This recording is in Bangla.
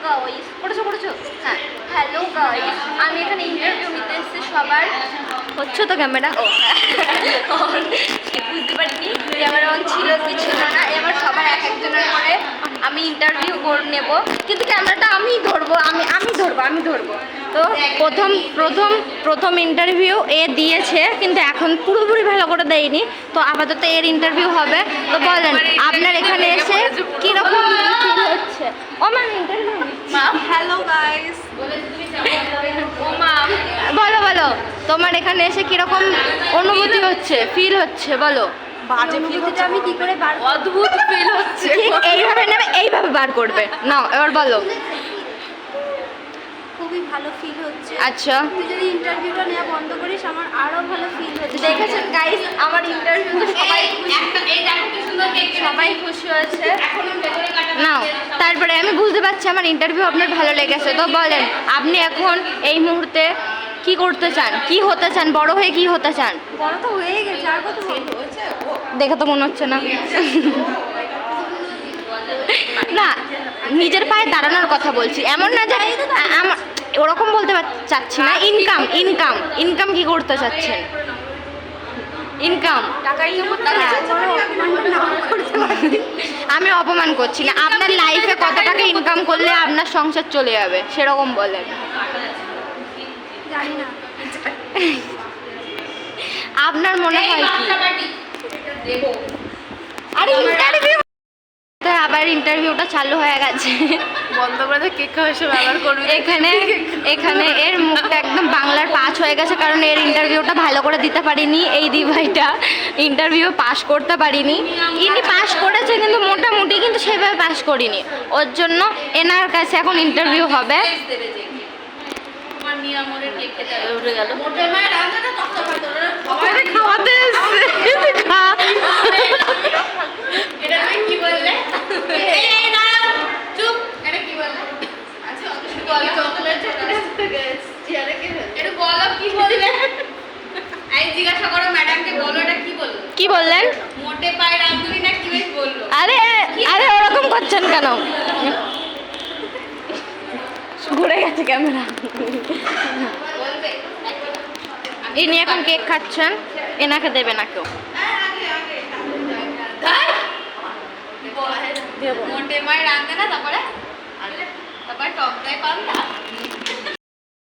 গাইস, করেছো হ্যাঁ। হ্যালো গাইস, আমি এখানে ইন্টারভিউ নিতে এসেছি সবার। হচ্ছে তো ক্যামেরা? ও বুঝতে পারিনি ক্যামেরা অন ছিল কি ছিল না। এবার সবার এক একজনের করে আমি ইন্টারভিউ করে নেব, কিন্তু ক্যামেরাটা আমি ধরবো। আমি ধরবো। তো প্রথম ইন্টারভিউ এ দিয়েছে, কিন্তু এখন পুরোপুরি ভালো করে দেয়নি। তো আপাতত এর ইন্টারভিউ হবে। তো বলেন আপনার এখানে এসে কীরকম ফিল হচ্ছে? ও ম্যাম ইন্টারভিউ। Hello guys. বলো তোমার এখানে এসে কিরকম অনুভূতি হচ্ছে, ফিল হচ্ছে? বলো। বাজে অনুভূতিটা আমি কি করে বার, অদ্ভুত ফিল হচ্ছে। ঠিক এইভাবে নেবে, এইভাবে বার করবে। নাও এবার বলো। খুবই ভালো ফিল হচ্ছে। আচ্ছা, তুই যদি ইন্টারভিউটা নেওয়া বন্ধ করিস আমার আরো ভালো ফিল হচ্ছে। দেখেছেন গাইস আমার ইন্টারভিউতে সবাই খুশি হয়েছে। নাও তারপরে আমি বুঝতে পারছি আমার ইন্টারভিউ আপনার ভালো লেগেছে। তো বলেন আপনি এখন এই মুহূর্তে কি করতে চান, কি হতে চান, বড় হয়ে কি হতে চান? বড় তো হয়ে গেছে, আর কত হয়েছে? দেখে তো মনে হচ্ছে না। না, নিজের পায়ে দাঁড়ানোর কথা বলছি, এমন না যে আমার ওরকম বলতে চাচ্ছি না। ইনকাম কি করতে চাচ্ছেন? ইনকাম আমি অপমান করছি না। আপনার লাইফে কত টাকা ইনকাম করলে আপনার সংসার চলে যাবে সেরকম বলেন। জানি না। আপনার মনে হয় কি? আরে ইন্টারভিউ, আবার ইন্টারভিউটা চালু হয়ে গেছে। বন্ধ করে কেক খাওয়া এসব আবার করবি। এখানে এর মুখটা একদম বাংলার পাস হয়ে গেছে, কারণ এর ইন্টারভিউটা ভালো করে দিতে পারিনি। এই দিভাইটা ইন্টারভিউ পাস করতে পারিনি। ইনি পাস করেছে কিন্তু মোটামুটি, কিন্তু সেভাবে পাস করিনি। ওর জন্য এনার কাছে এখন ইন্টারভিউ হবে। খাওয়াতে কি বললেন? মোটে পায়ে রাঁধুনি না কি বেশ বললো। আরে ওরকম করছেন কেন? ঘুরে গেছে ক্যামেরা। ইনি এখন কেক খাচ্ছেন, এনাকে দেবে না কেউ। মোটে মায়ের রাঁধে না, তারপরে টক দেয় পান্তা।